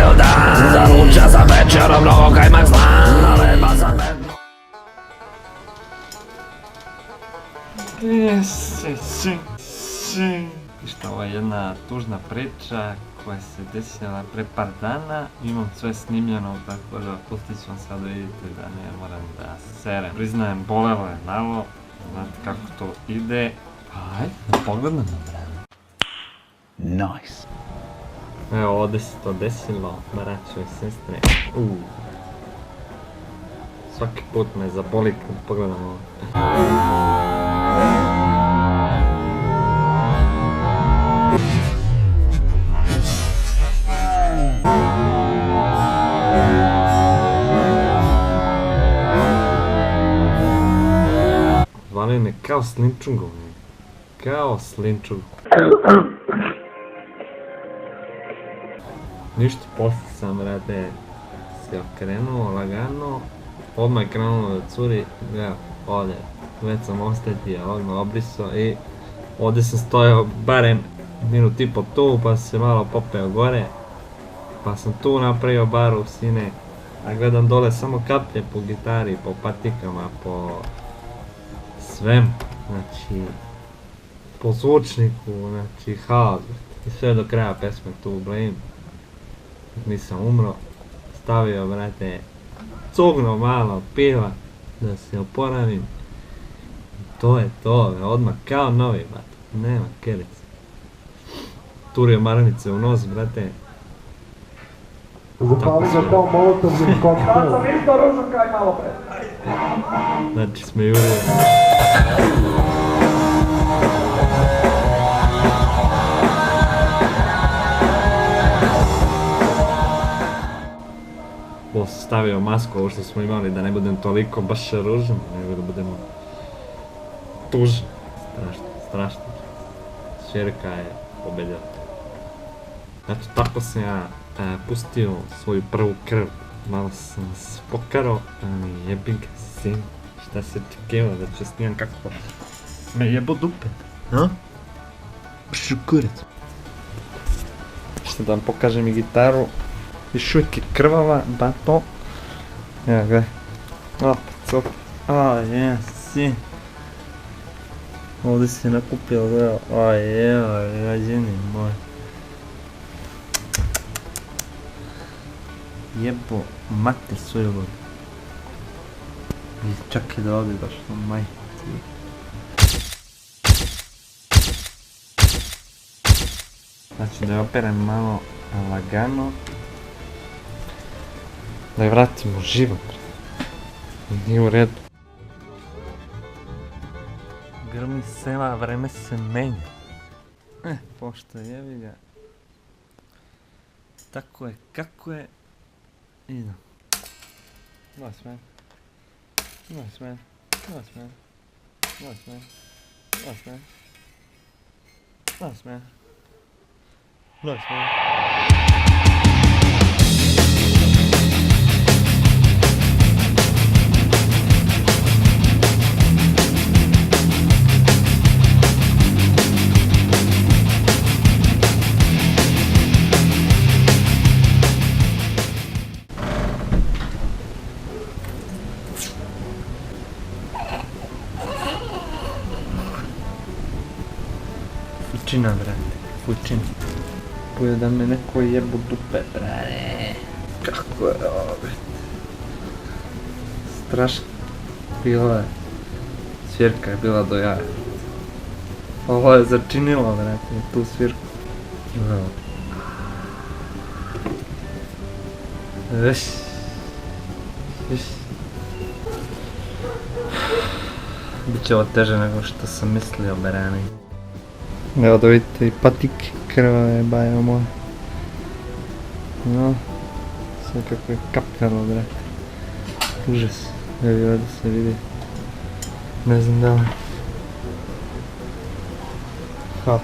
cijel dan. Zaruča sam večerom mnogo kajmak zlan, ale baza medno. Što ovo je jedna tužna priča koja se desila pre par dana. Imam sve snimljeno, tako da pustit ću vam sad da vidite da ne moram da serem. Priznajem, bolelo je malo, znate kako to ide. Ajde, da pogledamo, brane. Nice. Evo, ovdje se to desilo, braćo i sestre. Svaki put me zaboli kad pogledam ovo. Zvali me kao s linčungom, kao s linčungom. Ništa, posle sam, brate, se okrenuo lagano, odmah je krenulo da curi, evo, ovdje, već sam ostetio, odmah obrisao i ovdje sam stojao barem minut i po tu, pa sam se malo popeo gore, pa sam tu napravio baru sine, a gledam dole samo kaplje po gitari, po patikama, po svem, znači, po zvučniku, znači, haos, i sve do kraja pesme tu blame. Nisam umro, stavio, brate, cugno malo piva, da se oporavim. To je to, odmah kao novi, brate, nema kerice. Turio maramice u nos, brate. Zapali ga kao molotovni koktel. Ja sam isto ružan kaj malo pre. Znači, smejurio. Stavio masku, ovo što smo imali, da ne budem toliko baš ružan, nego da budem tužan. Strašno, strašno. Čerka je pobedila. Eto, tako sam ja pustio svoju prvu krv. Malo sam se pokarao, ali jebi ga sin. Šta se čekio da ću snimam kako me jebo dupe. A? Šukurac. Što da vam pokažem i gitaru. Još uvijek je krvava, bato. Evo gledaj. Opet, cop. Jesi. Ovdje se nakupilo, gledaj. Evo, građani moj. Jebo, mater svoju vodu. I čak i da ovdje došlo, majci. Znači da je operam malo lagano. Da je vratim u život. Nije u redu. Grmi sela, vreme se menja. Pošto jevi ga. Tako je, kako je. Idem. Nice man. Nice man. Nice man. Nice man. Nice man. Nice man. Nice man. Fučina, brate, fučina. Bude da me neko jebu dupe, brate. Kako je ovo, brate. Strašno. Bila je. Svirka je bila do jaja. Ovo je začinilo, brate, tu svirku. Evo. Viš. Biće ovo teže nego što sam mislio, berani. Evo da vidite i patike krvave, bajo moje. No, sve kako je kapkalo, brate. Užas. Evo ovdje se vidi. Ne znam da li. Haos.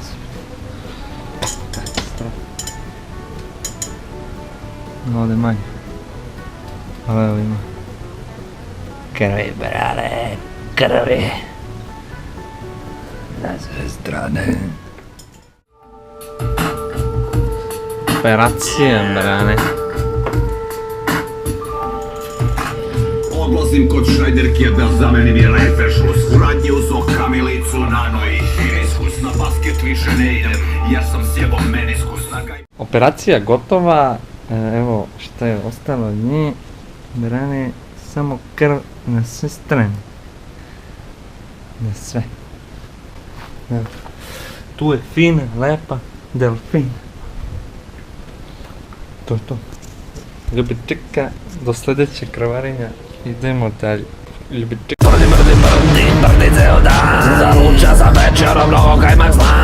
Katastrofa. Ovdje manje. Ali evo ima. Krvi, brale, krvi. Na sve strane. Operacija, brane. Odlazim kod Šrajderke da zamenim je Reifešus. U radnji uzok kamilicu, nano i hiriskus. Na basket više ne idem jer sam sjebao meniskus. Operacija gotova, evo šta je ostalo od nje, brane samo krv na sve strane. Na sve. Evo. Tu je fina, lepa delfina. To je to. Ljubičika, do sljedećeg krvarenja idemo dalje. Ljubičika. Mrdi, mrdi, mrdi, mrdi ceo dan. Zaruča za večerom mnogo kajmak zna.